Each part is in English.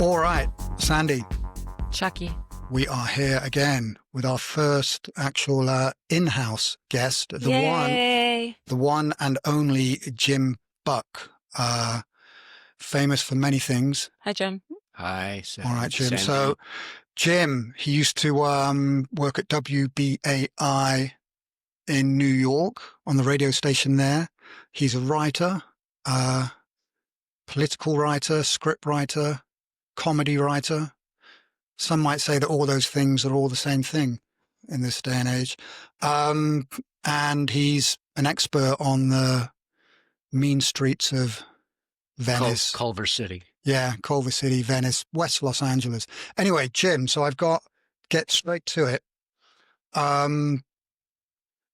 All right, Sandy, Chucky. we are here again with our first actual in-house guest, Yay! the one and only Jim Buck, famous for many things. Hi, Jim. Hi, All right, Jim. Sandy. So, Jim, he used to work at WBAI in New York on the radio station there. He's a writer, political writer, script writer, comedy writer. Some might say that all those things are all the same thing in this day and age. And he's an expert on the mean streets of Venice. Culver City. Yeah, Culver City, Venice, West Los Angeles. Anyway, Jim, so get straight to it.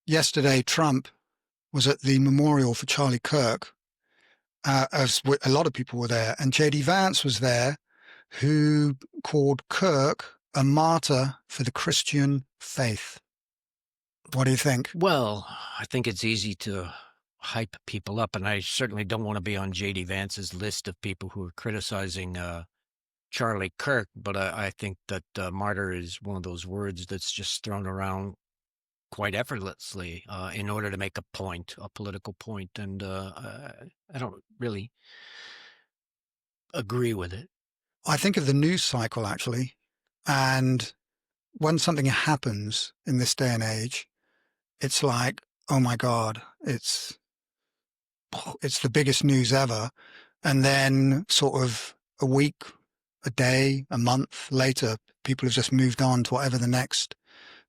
Yesterday, Trump was at the memorial for Charlie Kirk, as a lot of people were there, and J.D. Vance was there, who called Kirk a martyr for the Christian faith. What do you think? Well, I think it's easy to hype people up, and I certainly don't want to be on J.D. Vance's list of people who are criticizing Charlie Kirk, but I think that martyr is one of those words that's just thrown around quite effortlessly in order to make a point, a political point, and I don't really agree with it. I think of the news cycle, actually, and when something happens in this day and age, it's like, oh my God, it's the biggest news ever. And then sort of a week, a day, a month later, people have just moved on to whatever the next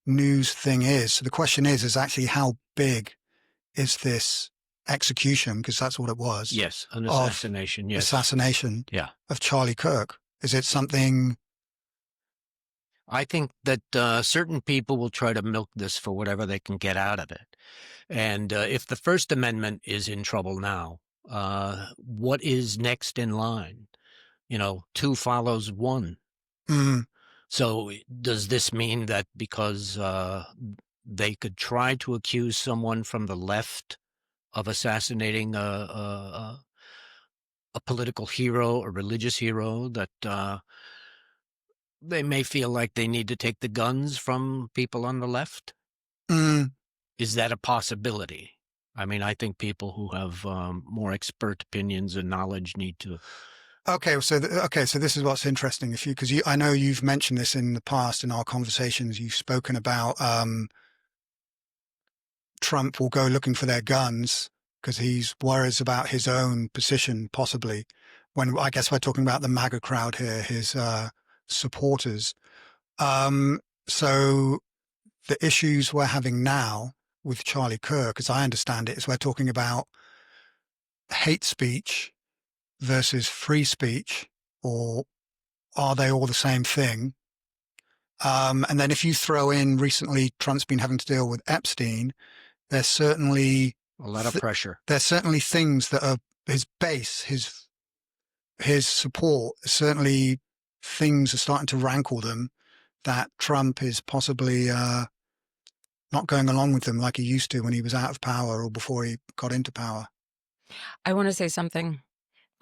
news thing is. So the question is actually how big is this execution? Because that's what it was. Yes, an assassination. Yes, assassination. Yeah, of Charlie Kirk. Is it something? I think that certain people will try to milk this for whatever they can get out of it. And if the First Amendment is in trouble now, what is next in line? You know, two follows one. Mm. So does this mean that because they could try to accuse someone from the left of assassinating a political hero, a religious hero, that they may feel like they need to take the guns from people on the left? Mm. Is that a possibility? I mean, I think people who have more expert opinions and knowledge need to. Okay, so this is what's interesting. Because I know you've mentioned this in the past in our conversations. You've spoken about Trump will go looking for their guns because he's worries about his own position, possibly. When I guess we're talking about the MAGA crowd here, his supporters. So the issues we're having now with Charlie Kirk, as I understand it, is we're talking about hate speech versus free speech, or are they all the same thing? And then if you throw in recently, Trump's been having to deal with Epstein, there's certainly A lot of pressure. There's certainly things that are his base, his support, certainly things are starting to rankle them that Trump is possibly not going along with them like he used to when he was out of power or before he got into power. I want to say something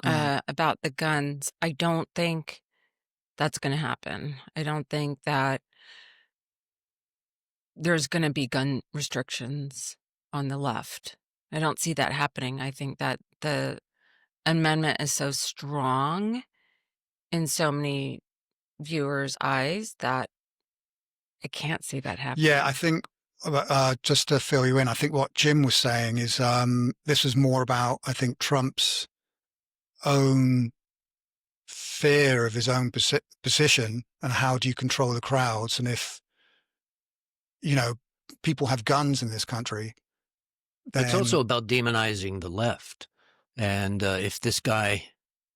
about the guns. I don't think that's going to happen. I don't think that there's going to be gun restrictions on the left. I don't see that happening. I think that the amendment is so strong in so many viewers' eyes that I can't see that happening. Yeah, I think, just to fill you in, I think what Jim was saying is this was more about, I think, Trump's own fear of his own position and how do you control the crowds. And if, people have guns in this country, then... It's also about demonizing the left. And if this guy,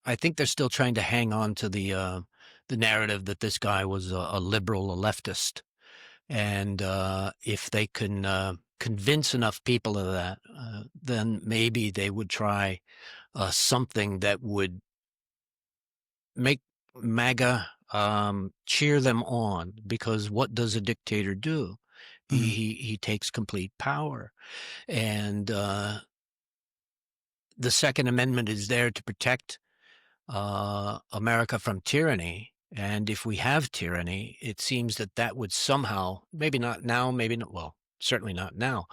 I think they're still trying to hang on to the narrative that this guy was a liberal, a leftist. And if they can convince enough people of that, then maybe they would try something that would make MAGA cheer them on. Because what does a dictator do? He takes complete power. And the Second Amendment is there to protect America from tyranny. And if we have tyranny, it seems that that would somehow, maybe not now, maybe not, well, certainly not now,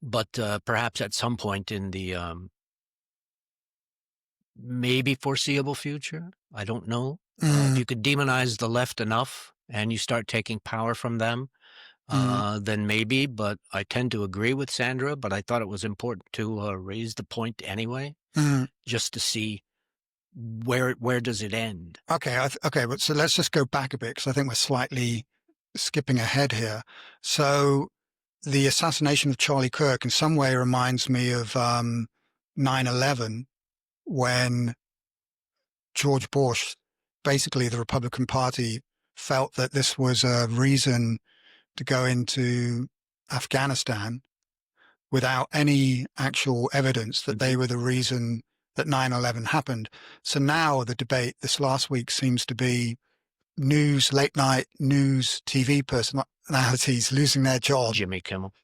but perhaps at some point in the maybe foreseeable future. I don't know. If you could demonize the left enough and you start taking power from them, then maybe. But I tend to agree with Sandra, but I thought it was important to raise the point anyway, just to see where does it end. Okay, okay, but so let's just go back a bit because I think we're slightly skipping ahead here. So the assassination of Charlie Kirk in some way reminds me of 9/11, when George Bush, basically the Republican Party, felt that this was a reason to go into Afghanistan without any actual evidence that they were the reason that 9/11 happened. So now the debate this last week seems to be late night news TV personalities losing their job. Jimmy Kimmel.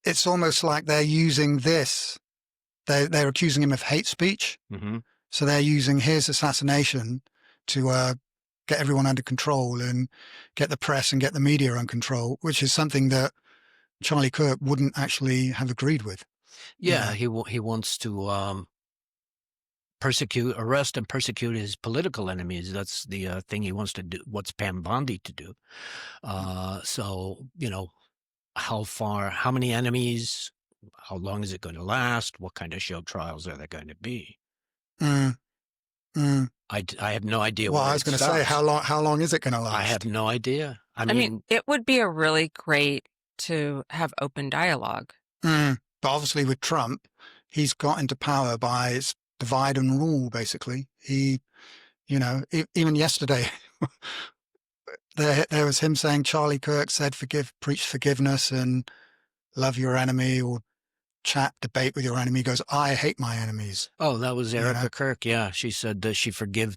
It's almost like they're using this. They're accusing him of hate speech. So they're using his assassination to get everyone under control and get the press and get the media under control, which is something that Charlie Kirk wouldn't actually have agreed with. Yeah, he wants to arrest and persecute his political enemies. That's the thing he wants to do. What's Pam Bondi to do? So, how many enemies? How long is it going to last? What kind of show trials are there going to be? I have no idea. Well, I was going to say, how long is it going to last? I have no idea. I mean, it would be a really great to have open dialogue. But obviously with Trump, he's got into power by divide and rule, basically. He, even yesterday, there was him saying Charlie Kirk said, preach forgiveness and love your enemy, or debate with your enemy. He goes, I hate my enemies. Oh, that was Erica Kirk. Yeah. She said that she forgave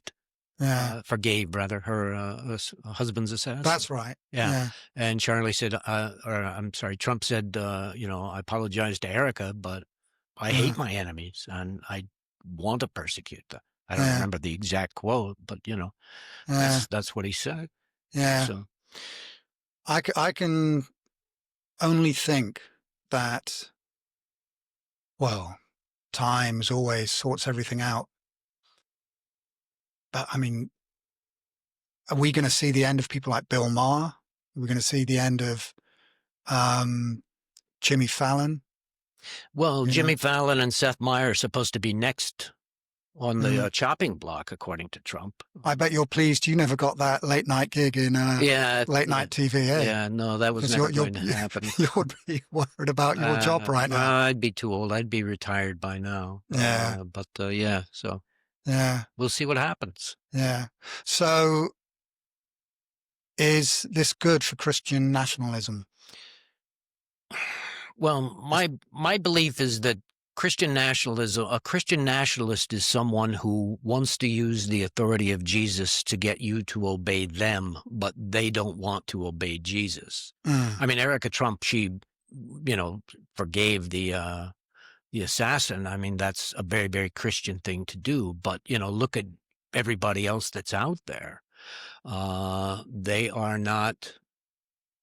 her husband's assassin. That's right. Yeah. And Charlie said, Trump said, I apologize to Erica, but I hate my enemies and I want to persecute them. I don't remember the exact quote, but that's what he said. Yeah. So I can only think that, well, time as always sorts everything out. But I mean, are we going to see the end of people like Bill Maher? Are we going to see the end of Jimmy Fallon? Well, Jimmy Fallon and Seth Meyers are supposed to be next on the chopping block, according to Trump. I bet you're pleased you never got that late night gig in late night TV. Eh? Yeah, no, that was never going to happen. You would be worried about your job right now. I'd be too old. I'd be retired by now. Yeah. So yeah, we'll see what happens. Yeah. So is this good for Christian nationalism? Well, my belief is that a Christian nationalist is someone who wants to use the authority of Jesus to get you to obey them, but they don't want to obey Jesus. I mean, Erica Trump, she, forgave the assassin. I mean, that's a very, very Christian thing to do. But, look at everybody else that's out there. They are not.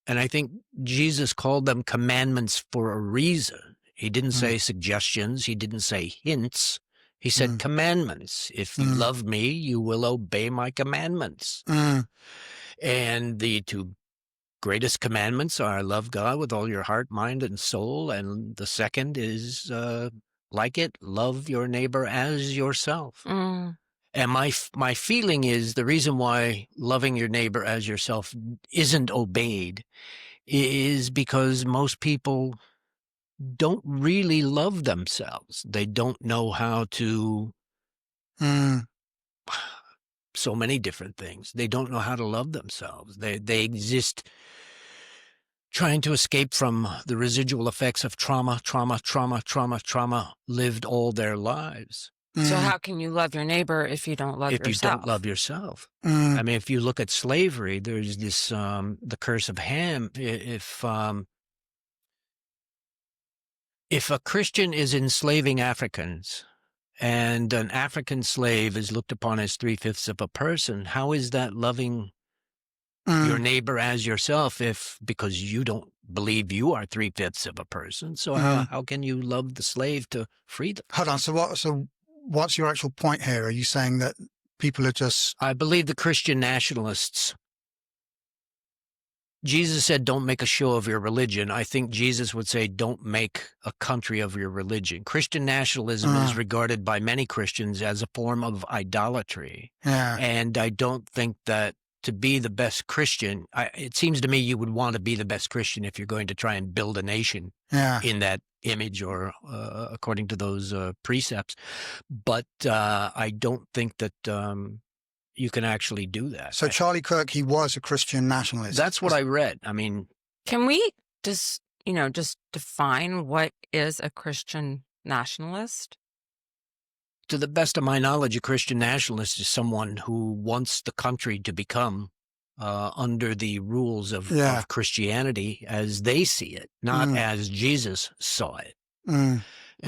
And I think Jesus called them commandments for a reason. He didn't say suggestions. He didn't say hints. He said commandments. If you love me, you will obey my commandments. And the two greatest commandments are love God with all your heart, mind, and soul. And the second is, love your neighbor as yourself. And my feeling is the reason why loving your neighbor as yourself isn't obeyed is because most people don't really love themselves. They don't know how to so many different things. They don't know how to love themselves. They exist trying to escape from the residual effects of trauma lived all their lives. So how can you love your neighbor if you don't love yourself? If you don't love yourself. I mean, if you look at slavery, there's this, the curse of Ham. If a Christian is enslaving Africans and an African slave is looked upon as 3/5 of a person, how is that loving your neighbor as yourself because you don't believe you are 3/5 of a person? So how can you love the slave to freedom? Hold on. So what's your actual point here? Are you saying that people are just... I believe the Christian nationalists. Jesus said, don't make a show of your religion. I think Jesus would say, don't make a country of your religion. Christian nationalism is regarded by many Christians as a form of idolatry. Yeah. And I don't think that to be the best Christian, it seems to me you would want to be the best Christian if you're going to try and build a nation in that image or according to those precepts. But I don't think that you can actually do that. So Charlie Kirk, he was a Christian nationalist. That's what I read. I mean, Can we just define what is a Christian nationalist? to the best of my knowledge, a Christian nationalist is someone who wants the country to become under the rules of Christianity as they see it, not as Jesus saw it. And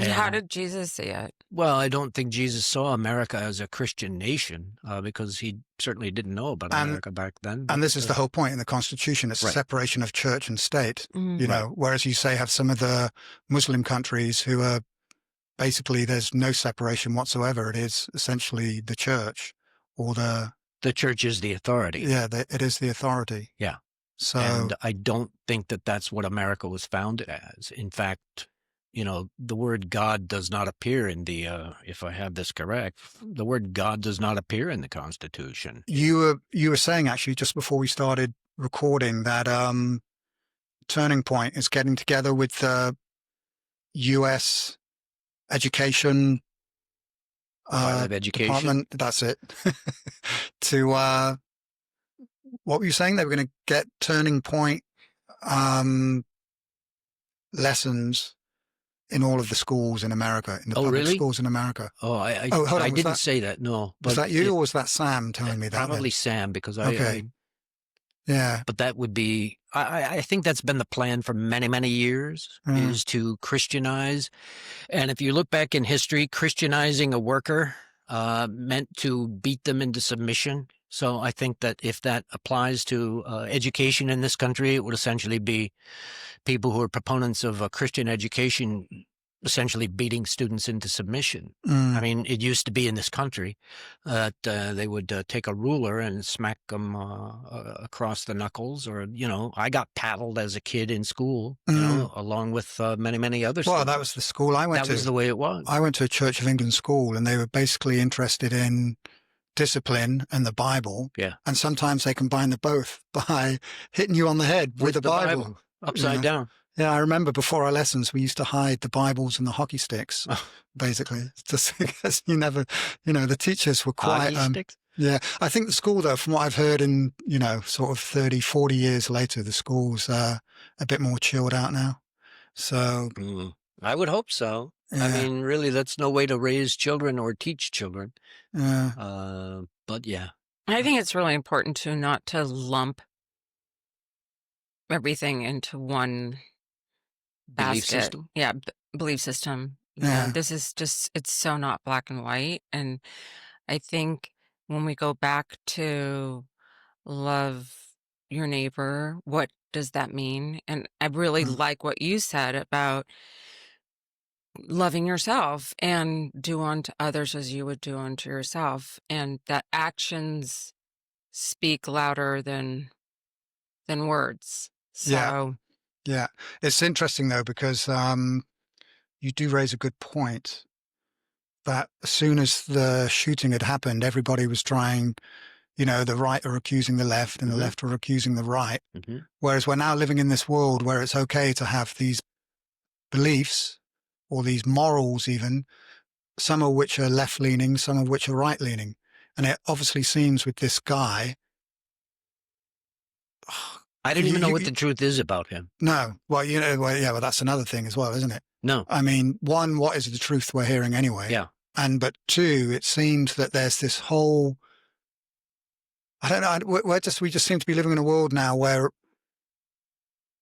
how did Jesus see it? Well, I don't think Jesus saw America as a Christian nation because he certainly didn't know about America back then. And this is the whole point in the Constitution. It's a separation of church and state, you know, whereas you say have some of the Muslim countries who are basically there's no separation whatsoever. It is essentially the church or the church is the authority. Yeah, it is the authority. Yeah. So, and I don't think that that's what America was founded as. In fact, you know, the word God does not appear in the, if I have this correct, the word God does not appear in the Constitution. You were saying actually just before we started recording that Turning Point is getting together with the U.S. Education Department. That's it. To what were you saying? They were going to get Turning Point lessons in all of the schools in America, in the public schools in America. Oh, I didn't say that. No, but was that you or was that Sam telling me that? Probably Sam, because yeah. But that would be. I think that's been the plan for many, many years is to Christianize. And if you look back in history, Christianizing a worker meant to beat them into submission. So I think that if that applies to education in this country, it would essentially be people who are proponents of a Christian education essentially beating students into submission. I mean, it used to be in this country that they would take a ruler and smack them across the knuckles, or, you know, I got paddled as a kid in school, you know, along with many, many others. Well, that was the school I went to. That was the way it was. I went to a Church of England school, and they were basically interested in discipline and the Bible. Yeah. And sometimes they combine the both by hitting you on the head with the Bible. Upside down. Yeah, I remember before our lessons, we used to hide the Bibles and the hockey sticks, basically, just because you never, you know, the teachers were quite... Hockey sticks? Yeah, I think the school, though, from what I've heard in, you know, sort of 30, 40 years later, the school's a bit more chilled out now. So... I would hope so. Yeah. I mean, really, that's no way to raise children or teach children. But yeah. I think it's really important not to lump everything into one basket. Belief system? Yeah, belief system. Yeah. You know, this is just, it's so not black and white. And I think when we go back to love your neighbor, what does that mean? And I really like what you said about loving yourself and do unto others as you would do unto yourself. And that actions speak louder than words. So, yeah. It's interesting, though, because you do raise a good point that as soon as the shooting had happened, everybody was trying, you know, the right are accusing the left and the left are accusing the right. Whereas we're now living in this world where it's okay to have these beliefs or these morals even, some of which are left-leaning, some of which are right-leaning. And it obviously seems with this guy... I don't even know what the truth is about him. No. Well, you know, well, that's another thing as well, isn't it? No. I mean, one, what is the truth we're hearing anyway? Yeah. But two, it seems that there's this whole, I don't know, we just seem to be living in a world now where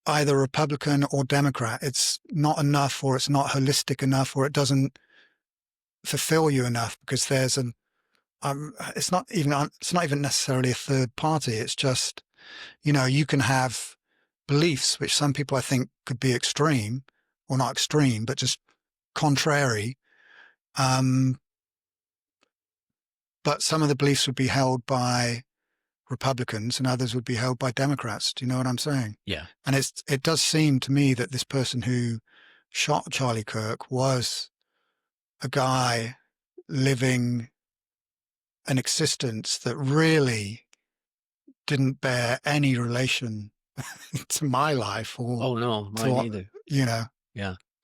either Republican or Democrat, it's not enough, or it's not holistic enough, or it doesn't fulfill you enough, because there's it's not even necessarily a third party. It's just, you can have beliefs which some people I think could be extreme, or not extreme, but just contrary. But some of the beliefs would be held by Republicans and others would be held by Democrats. Do you know what I'm saying? Yeah. And it does seem to me that this person who shot Charlie Kirk was a guy living an existence that really didn't bear any relation to my life, or Oh, no, to mine what, either. Yeah.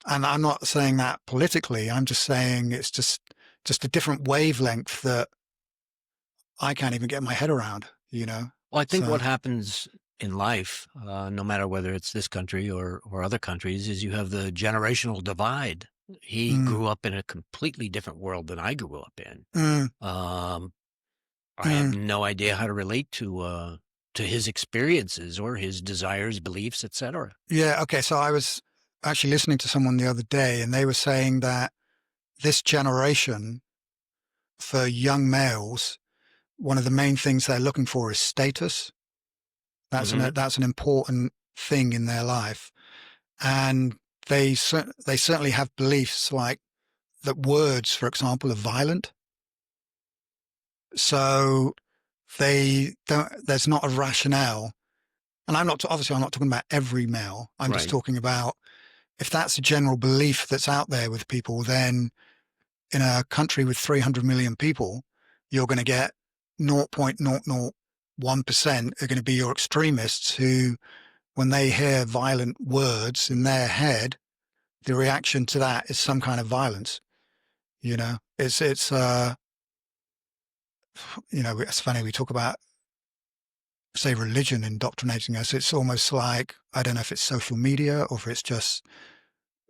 And I'm not saying that politically. I'm just saying it's just a different wavelength that I can't even get my head around, Well, I think So, what happens in life, no matter whether it's this country or other countries, is you have the generational divide. He mm, grew up in a completely different world than I grew up in. mm, I have mm. no idea how to relate to his experiences or his desires, beliefs, etc. Yeah. Okay. So I was actually listening to someone the other day, and they were saying that this generation, for young males, one of the main things they're looking for is status. Mhm. That's an important thing in their life, and they certainly have beliefs like that words, for example, are violent. So they don't. There's not a rationale, and obviously I'm not talking about every male. I'm just Right. talking about, if that's a general belief that's out there with people, then in a country with 300 million people, you're going to get 0.001% are going to be your extremists who, when they hear violent words in their head, the reaction to that is some kind of violence. It's funny. We talk about, say, religion indoctrinating us. It's almost like, I don't know if it's social media or if it's just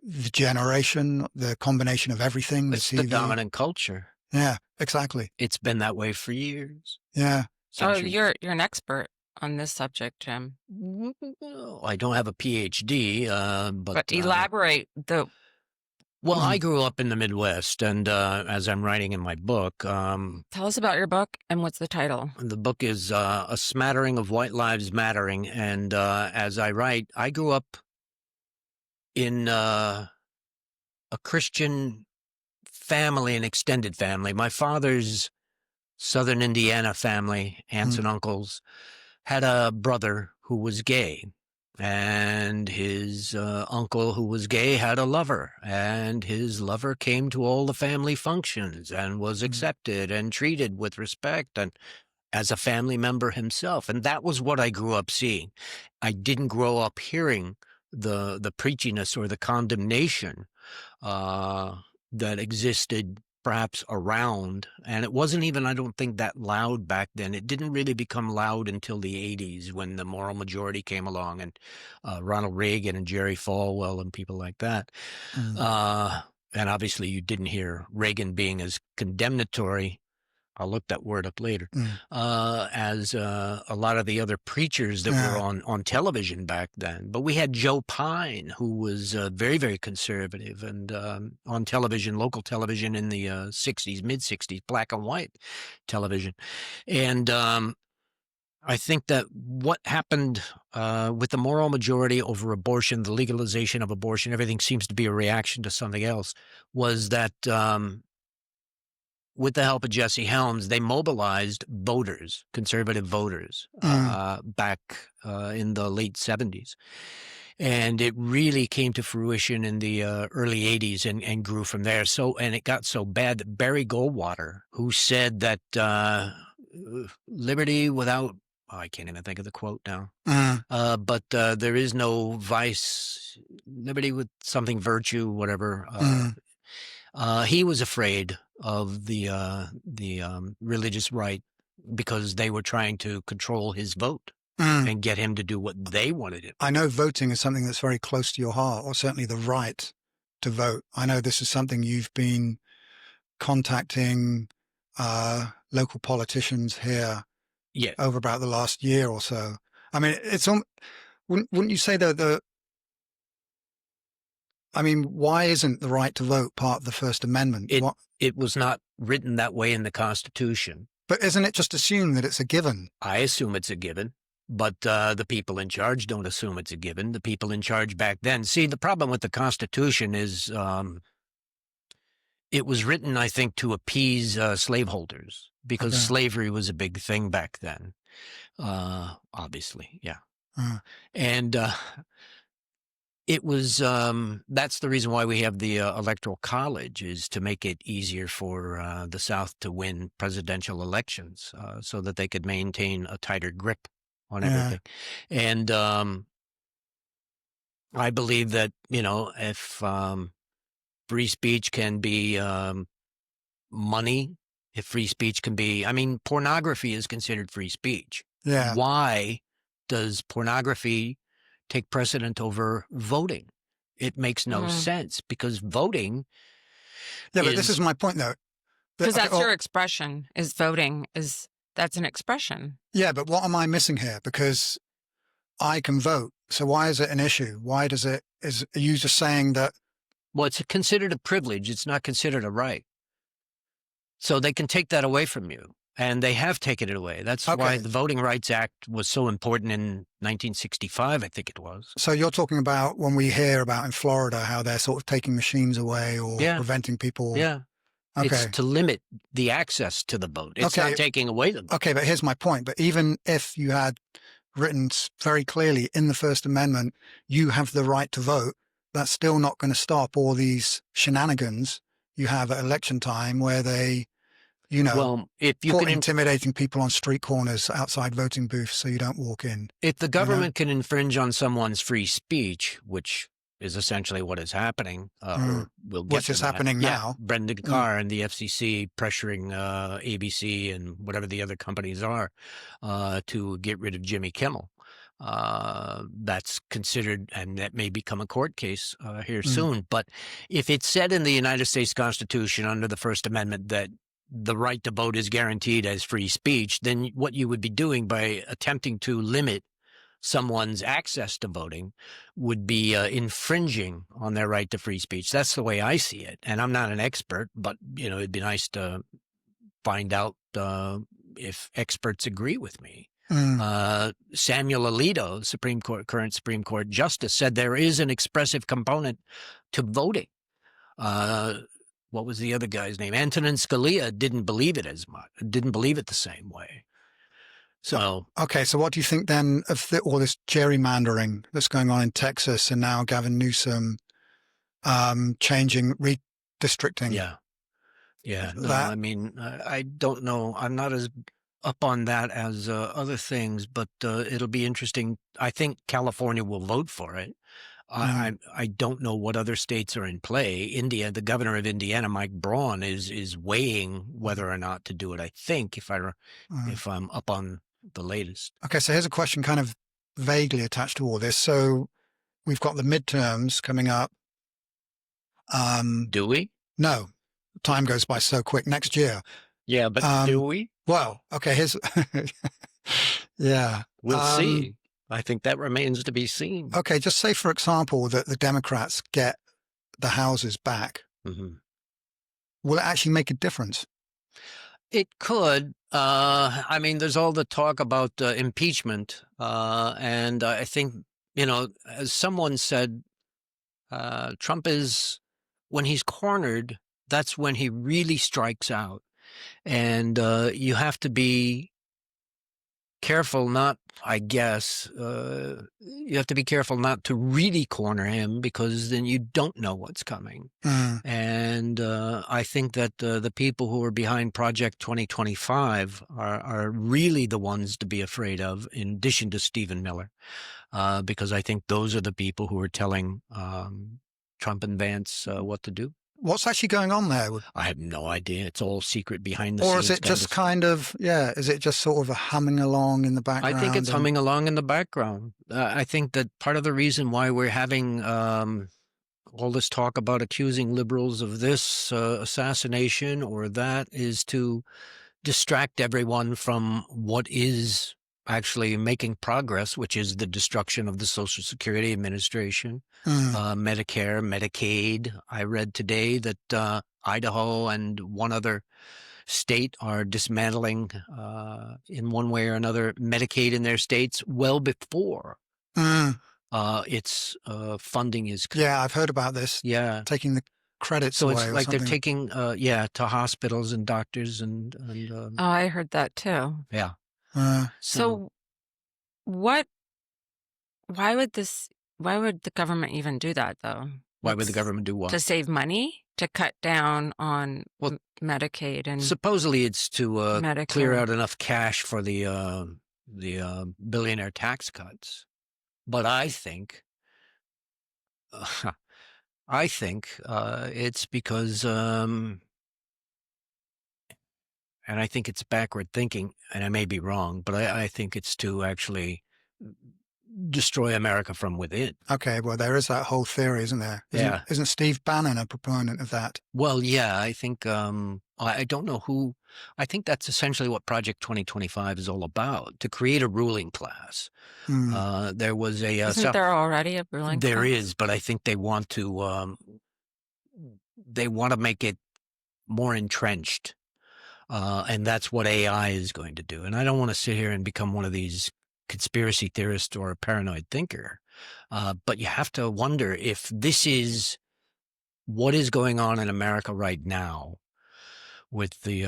the generation, the combination of everything, the It's the TV. dominant culture. Yeah, exactly. It's been that way for years, Yeah. Oh, centuries. you're an expert on this subject, Jim. I don't have a PhD, but But elaborate well, I Mm. grew up in the Midwest, and as I'm writing in my book, tell us about your book and what's the title? the book is A Smattering of White Lives Mattering. And as I write, I grew up in a Christian family, an extended family. My father's Southern Indiana family, aunts Mm. and uncles, had a brother who was gay. And his uncle who was gay had a lover, and his lover came to all the family functions and was accepted and treated with respect and as a family member himself. And that was what I grew up seeing. I didn't grow up hearing the preachiness or the condemnation that existed perhaps around. And it wasn't even, I don't think, that loud back then. It didn't really become loud until the 80s when the moral majority came along, and Ronald Reagan and Jerry Falwell and people like that. Mm. And obviously you didn't hear Reagan being as condemnatory, I'll look that word up later, Mm. as a lot of the other preachers that were Yeah. on television back then. But we had Joe Pine, who was very, very conservative, and on television, local television in the 60s, mid-60s, black and white television. And I think that what happened with the moral majority over abortion, the legalization of abortion, everything seems to be a reaction to something else, was that with the help of Jesse Helms, they mobilized voters, conservative voters, back in the late 70s. And it really came to fruition in the early 80s and grew from there. And it got so bad that Barry Goldwater, who said that liberty without, I can't even think of the quote now, but there is no vice, liberty with something virtue, whatever. He was afraid of the religious right because they were trying to control his vote and get him to do what they wanted him. I know voting is something that's very close to your heart, or certainly the right to vote. I know this is something you've been contacting local politicians here Yeah. over about the last year or so. I mean, wouldn't you say that I mean, why isn't the right to vote part of the First Amendment? It was not written that way in the Constitution. But isn't it just assumed that it's a given? I assume it's a given, but the people in charge don't assume it's a given. The people in charge back then. See, the problem with the Constitution is it was written, I think, to appease slaveholders because slavery was a big thing back then. Obviously, yeah. And it was that's the reason why we have the Electoral College, is to make it easier for the South to win presidential elections so that they could maintain a tighter grip on everything. And I believe that, if free speech can be money, if free speech can be, I mean, pornography is considered free speech. Yeah. Why does pornography take precedent over voting? It makes no sense, because voting. Yeah, but this is my point, though. Because that's your expression. Is voting that's an expression? Yeah, but what am I missing here? Because I can vote, so why is it an issue? Why does it? Are you just saying that? Well, it's considered a privilege. It's not considered a right. So they can take that away from you. And they have taken it away. That's why the Voting Rights Act was so important in 1965, I think it was. So you're talking about when we hear about in Florida how they're sort of taking machines away or preventing people. Yeah. Okay. It's to limit the access to the vote. It's not taking away the vote. Okay, but here's my point. But even if you had written very clearly in the First Amendment, you have the right to vote, that's still not going to stop all these shenanigans you have at election time where they, well, if you can intimidating people on street corners outside voting booths so you don't walk in. If the government can infringe on someone's free speech, which is essentially what is happening, or will get which is happening now. Brendan Carr and the FCC pressuring ABC and whatever the other companies are to get rid of Jimmy Kimmel. That's considered, and that may become a court case here soon. But if it's said in the United States Constitution under the First Amendment that the right to vote is guaranteed as free speech, then what you would be doing by attempting to limit someone's access to voting would be infringing on their right to free speech. That's the way I see it. And I'm not an expert, but, it'd be nice to find out if experts agree with me. Samuel Alito, current Supreme Court justice, said there is an expressive component to voting. What was the other guy's name? Antonin Scalia didn't believe it didn't believe it the same way. So okay, so what do you think then of all this gerrymandering that's going on in Texas and now Gavin Newsom changing redistricting? Yeah. No, I mean, I don't know. I'm not as up on that as other things, but it'll be interesting. I think California will vote for it. I don't know what other states are in play. The governor of Indiana, Mike Braun, is weighing whether or not to do it. I think if I'm up on the latest. Okay, so here's a question kind of vaguely attached to all this. So we've got the midterms coming up. Do we? No, time goes by so quick. Next year. Yeah, but do we? Well, okay, here's yeah. We'll see. I think that remains to be seen. Okay, just say, for example, that the Democrats get the houses back. Will it actually make a difference? It could. I mean, there's all the talk about impeachment. And I think, as someone said, Trump when he's cornered, that's when he really strikes out. And you have to be careful you have to be careful not to really corner him, because then you don't know what's coming. And I think that the people who are behind Project 2025 are really the ones to be afraid of, in addition to Stephen Miller, because I think those are the people who are telling Trump and Vance what to do. What's actually going on there? I have no idea. It's all secret behind the scenes. Or is it just is it just sort of humming along in the background? I think it's humming along in the background. I think that part of the reason why we're having all this talk about accusing liberals of this assassination or that is to distract everyone from what is actually making progress, which is the destruction of the Social Security Administration, Medicare, Medicaid. I read today that Idaho and one other state are dismantling, in one way or another, Medicaid in their states well before its funding is. Yeah, I've heard about this. Yeah, taking the credits so away it's or like something. they're taking, to hospitals and doctors and Oh, I heard that too. yeah. So why would the government even do that though? Why would the government do what? To save money? To cut down on Medicaid and supposedly it's to Medicare. Clear out enough cash for the billionaire tax cuts. But I think it's because and I think it's backward thinking, and I may be wrong, but I think it's to actually destroy America from within. Okay, well, there is that whole theory, isn't there? Isn't Steve Bannon a proponent of that? Well, yeah, I think I don't know who. I think that's essentially what Project 2025 is all about, to create a ruling class. There was a isn't there already a ruling class? There is, but I think they want to make it more entrenched, and that's what AI is going to do. And I don't want to sit here and become one of these conspiracy theorist or a paranoid thinker, but you have to wonder if this is what is going on in America right now with the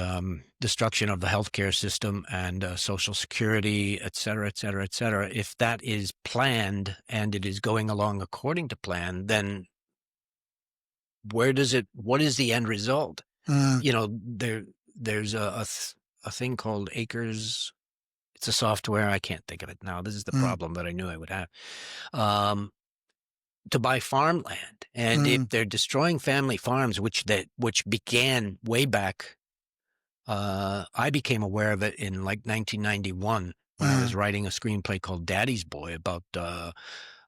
destruction of the healthcare system and Social Security, et cetera, et cetera, et cetera. If that is planned and it is going along according to plan, then what is the end result? There's a thing called Acres. It's a software. I can't think of it now. This is the problem that I knew I would have. To buy farmland, and if they're destroying family farms, which began way back, I became aware of it in like 1991 when I was writing a screenplay called Daddy's Boy about the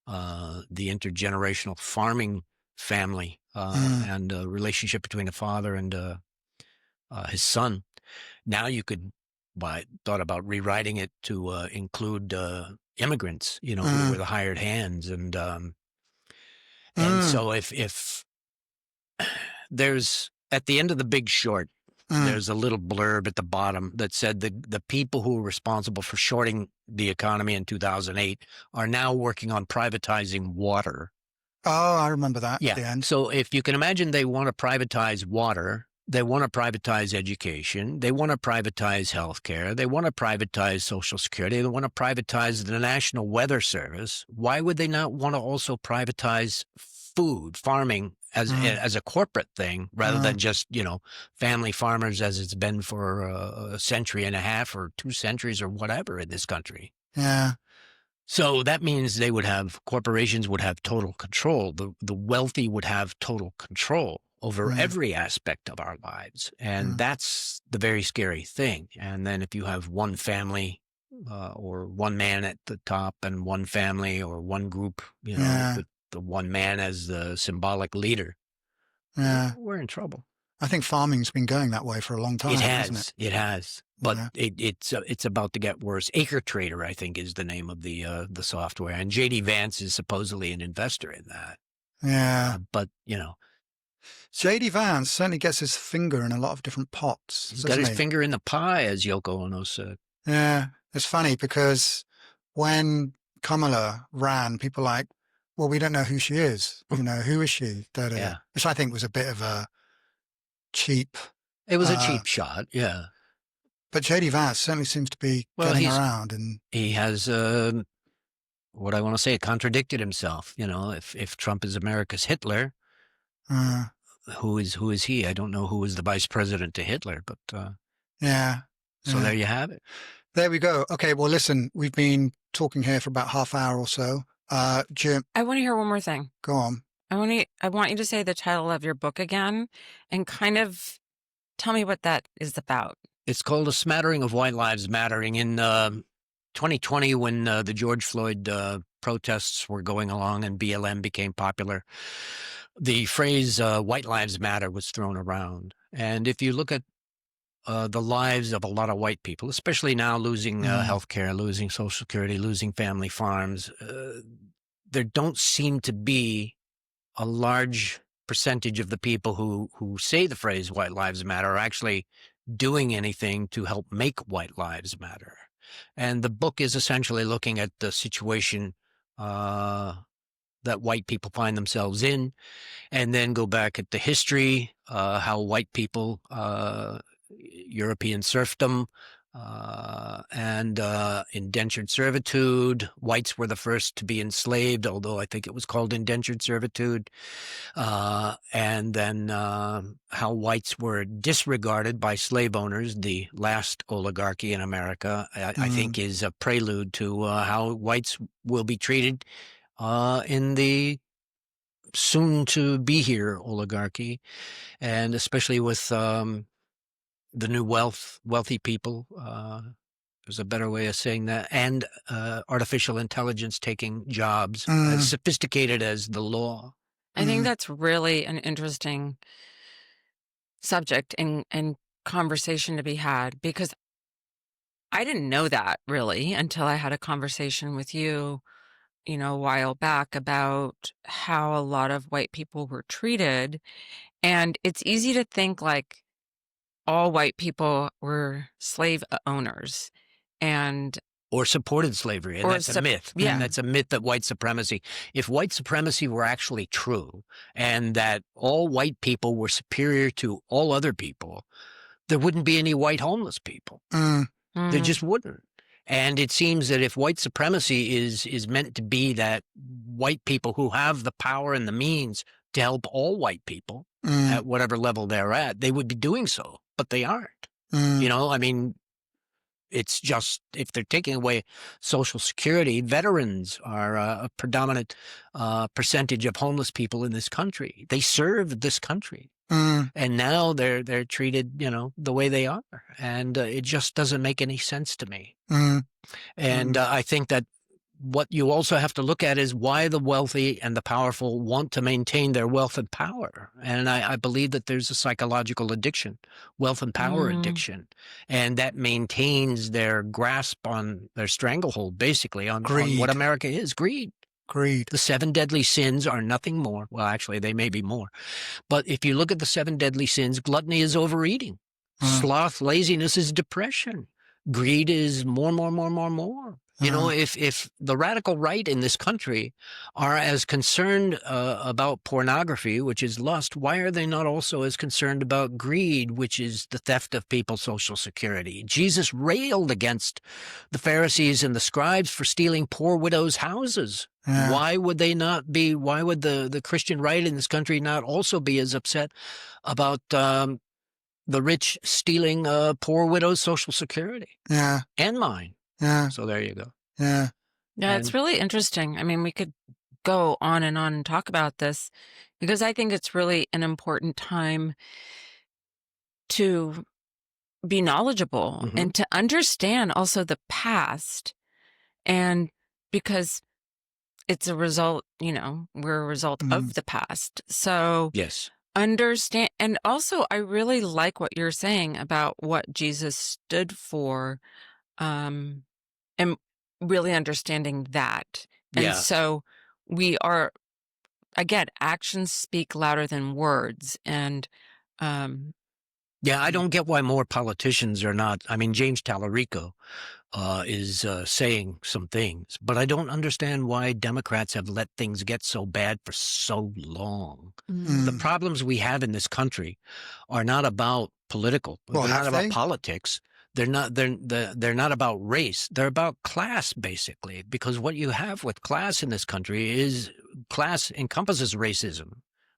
intergenerational farming family and the relationship between a father and his son. Now you could. I thought about rewriting it to include immigrants, who were the hired hands, and so if there's at the end of The Big Short, there's a little blurb at the bottom that said the people who were responsible for shorting the economy in 2008 are now working on privatizing water. Oh, I remember that. Yeah. At the end. So if you can imagine, they want to privatize water. They want to privatize education. They want to privatize healthcare. They want to privatize Social Security. They want to privatize the National Weather Service. Why would they not want to also privatize farming as a corporate thing rather than just, family farmers as it's been for a century and a half or 2 centuries or whatever in this country? Yeah. So that means corporations would have total control. The wealthy would have total control over every aspect of our lives. And that's the very scary thing. And then if you have one family or one man at the top and one family or one group, with the one man as the symbolic leader, we're in trouble. I think farming's been going that way for a long time, hasn't it? It has. But it's about to get worse. Acre Trader, I think, is the name of the software. And J.D. Vance is supposedly an investor in that. Yeah. But, J.D. Vance certainly gets his finger in a lot of different pots. He's got his finger in the pie, as Yoko Ono said. Yeah. It's funny because when Kamala ran, people were like, well, we don't know who she is. Who is she? Yeah. Which I think was a bit of a cheap. It was a cheap shot, yeah. But J.D. Vance certainly seems to be getting around. And he has, what I want to say, contradicted himself. If Trump is America's Hitler, who is he? I don't know who was the vice president to Hitler, but So there you have it. There we go. Okay, well, listen, we've been talking here for about half hour or so. Jim, I want to hear one more thing. Go on. I want you to say the title of your book again and kind of tell me what that is about. It's called A Smattering of White Lives Mattering. In 2020, when the George Floyd protests were going along and BLM became popular, the phrase White Lives Matter was thrown around. And if you look at the lives of a lot of white people, especially now losing health care, losing Social Security, losing family farms. There don't seem to be a large percentage of the people who say the phrase white lives matter are actually doing anything to help make white lives matter. And the book is essentially looking at the situation that white people find themselves in, and then go back at the history, how white people, European serfdom, and indentured servitude. Whites were the first to be enslaved, although I think it was called indentured servitude. And then how whites were disregarded by slave owners, the last oligarchy in America, I think is a prelude to how whites will be treated in the soon-to-be-here oligarchy, and especially with the new wealthy people. There's a better way of saying that, and artificial intelligence taking jobs as sophisticated as the law. I think that's really an interesting subject and conversation to be had, because I didn't know that really until I had a conversation with you, a while back about how a lot of white people were treated. And it's easy to think like all white people were slave owners and or supported slavery, and that's a myth. Yeah. And that's a myth that white supremacy, if white supremacy were actually true and that all white people were superior to all other people, there wouldn't be any white homeless people. There just wouldn't. And it seems that if white supremacy is meant to be that white people who have the power and the means to help all white people at whatever level they're at, they would be doing so, but they aren't. I mean, it's just, if they're taking away Social Security, veterans are a predominant percentage of homeless people in this country. They served this country. And now they're treated, the way they are. And it just doesn't make any sense to me. And I think that what you also have to look at is why the wealthy and the powerful want to maintain their wealth and power. And I believe that there's a psychological addiction, wealth and power addiction, and that maintains their grasp on their stranglehold, basically, on what America is. Greed. The 7 deadly sins are nothing more. Well, actually, they may be more. But if you look at the 7 deadly sins, gluttony is overeating. Sloth, laziness is depression. Greed is more. If the radical right in this country are as concerned about pornography, which is lust, why are they not also as concerned about greed, which is the theft of people's Social Security? Jesus railed against the Pharisees and the scribes for stealing poor widows' houses. Why would they not be? Why would the Christian right in this country not also be as upset about the rich stealing poor widows' Social Security? And mine. So there you go. Yeah, it's really interesting. I mean, we could go on and talk about this, because I think it's really an important time to be knowledgeable and to understand also the past. And because it's a result, we're a result of the past. So yes, understand. And also, I really like what you're saying about what Jesus stood for, and really understanding that. And so we are, again, actions speak louder than words. And I don't get why more politicians are not. I mean, James Tallarico is saying some things, but I don't understand why Democrats have let things get so bad for so long. The problems we have in this country are not about political. They're not about politics. They're not about race. They're about class, basically, because what you have with class in this country is class encompasses racism.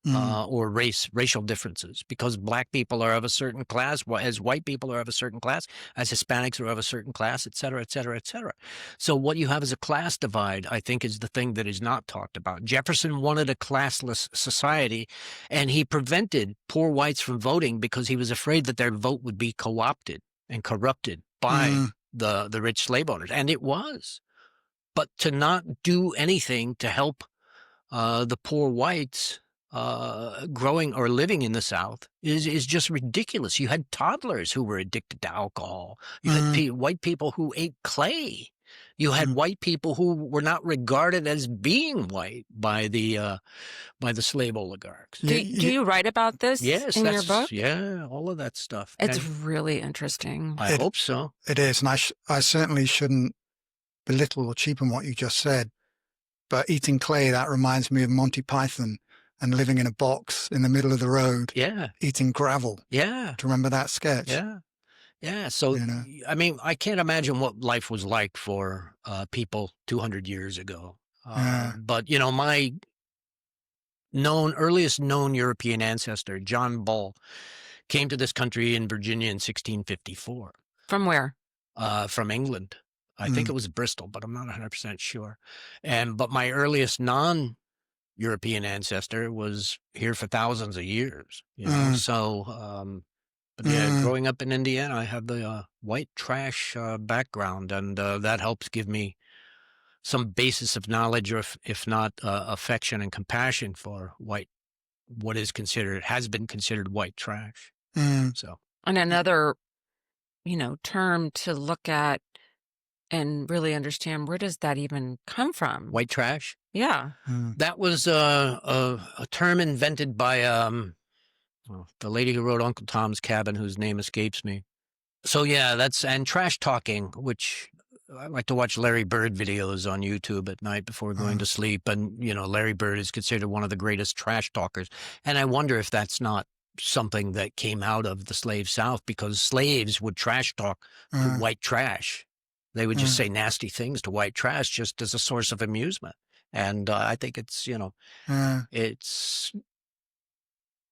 Or racial differences, because black people are of a certain class, as white people are of a certain class, as Hispanics are of a certain class, et cetera, et cetera, et cetera. So what you have as a class divide, I think, is the thing that is not talked about. Jefferson wanted a classless society, and he prevented poor whites from voting because he was afraid that their vote would be co-opted and corrupted by the rich slave owners. And it was. But to not do anything to help the poor whites growing or living in the South is just ridiculous. You had toddlers who were addicted to alcohol. You had white people who ate clay. You had white people who were not regarded as being white by the slave oligarchs. Do you write about this Yes, in your book? Yeah, all of that stuff. It's And really interesting. I hope so. It is, and I certainly shouldn't belittle or cheapen what you just said, but eating clay, that reminds me of Monty Python and living in a box in the middle of the road, eating gravel. Yeah. Do you remember that sketch? Yeah. Yeah. So, I mean, I can't imagine what life was like for people 200 years ago. But, my earliest known European ancestor, John Bull, came to this country in Virginia in 1654. From where? From England. I think it was Bristol, but I'm not 100% sure. But my earliest non-European ancestor was here for thousands of years. So, but yeah, growing up in Indiana, I have the white trash background, and that helps give me some basis of knowledge, or if not affection and compassion for what has been considered white trash. So, and another, term to look at and really understand, where does that even come from? White trash? Yeah. That was a term invented by the lady who wrote Uncle Tom's Cabin, whose name escapes me. So yeah, and trash talking, which I like to watch Larry Bird videos on YouTube at night before going to sleep. And, Larry Bird is considered one of the greatest trash talkers. And I wonder if that's not something that came out of the slave South, because slaves would trash talk to white trash. They would just say nasty things to white trash just as a source of amusement. And I think it's, it's...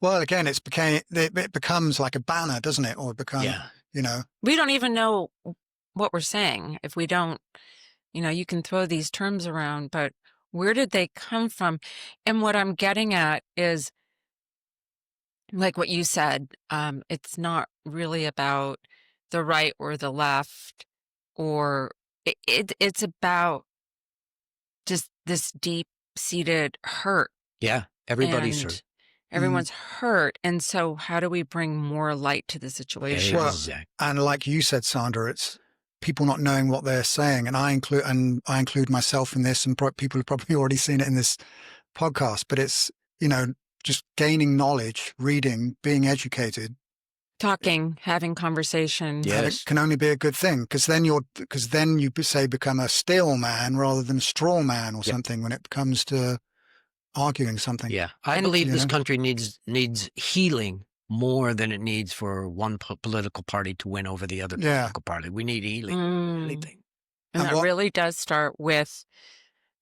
Well, again, it becomes like a banner, doesn't it? Or it becomes, We don't even know what we're saying if we don't, you can throw these terms around, but where did they come from? And what I'm getting at is, like what you said, it's not really about the right or the left, or it's about just this deep-seated hurt. Yeah, everybody's hurt. Everyone's hurt. And so how do we bring more light to the situation? Well, and like you said, Sandra, it's people not knowing what they're saying. And I include myself in this, and people have probably already seen it in this podcast, but it's, just gaining knowledge, reading, being educated. Talking, having conversation. Yes. Can only be a good thing, because then you become a steel man rather than a straw man or something when it comes to arguing something. Yeah. I believe this country needs healing more than it needs for one political party to win over the other political party. We need healing. Anything. And that really does start with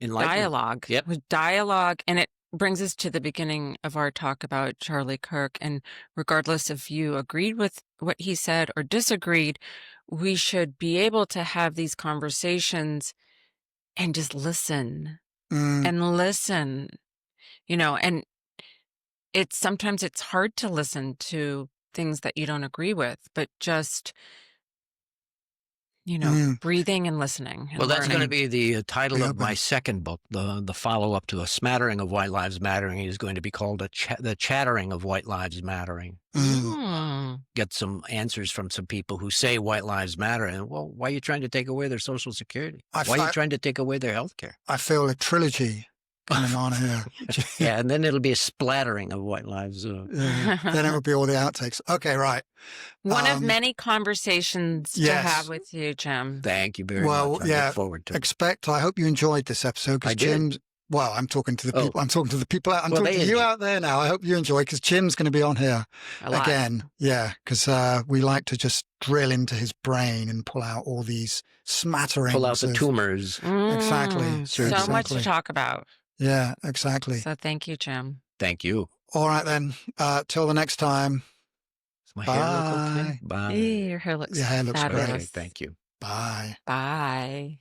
dialogue. Yep. With dialogue. And it brings us to the beginning of our talk about Charlie Kirk. And regardless if you agreed with what he said or disagreed, we should be able to have these conversations and just listen and listen, and sometimes it's hard to listen to things that you don't agree with, but just, breathing and listening. And that's going to learning. be the title of my second book, the follow-up to A Smattering of White Lives Mattering. Is going to be called The Chattering of White Lives Mattering. Get some answers from some people who say white lives matter. And, well, why are you trying to take away their Social Security? Why are you trying to take away their health care? I feel a trilogy coming on here. Yeah, and then it'll be a splattering of white lives. Then it will be all the outtakes. Okay, right. One of many conversations to have with you, Jim. Thank you very much. I look forward to it. I hope you enjoyed this episode, because Jim's... Well, I'm talking to the people. I'm talking to the people out. I'm talking to you out there now. I hope you enjoy, because Jim's going to be on here again. Yeah, because we like to just drill into his brain and pull out all these smatterings. Pull out the tumors. Exactly. So much to talk about. Yeah, exactly. So thank you, Jim. Thank you. All right, then. Till the next time. Does my hair look okay? Bye. Your hair looks fabulous. great. Thank you. Bye. Bye.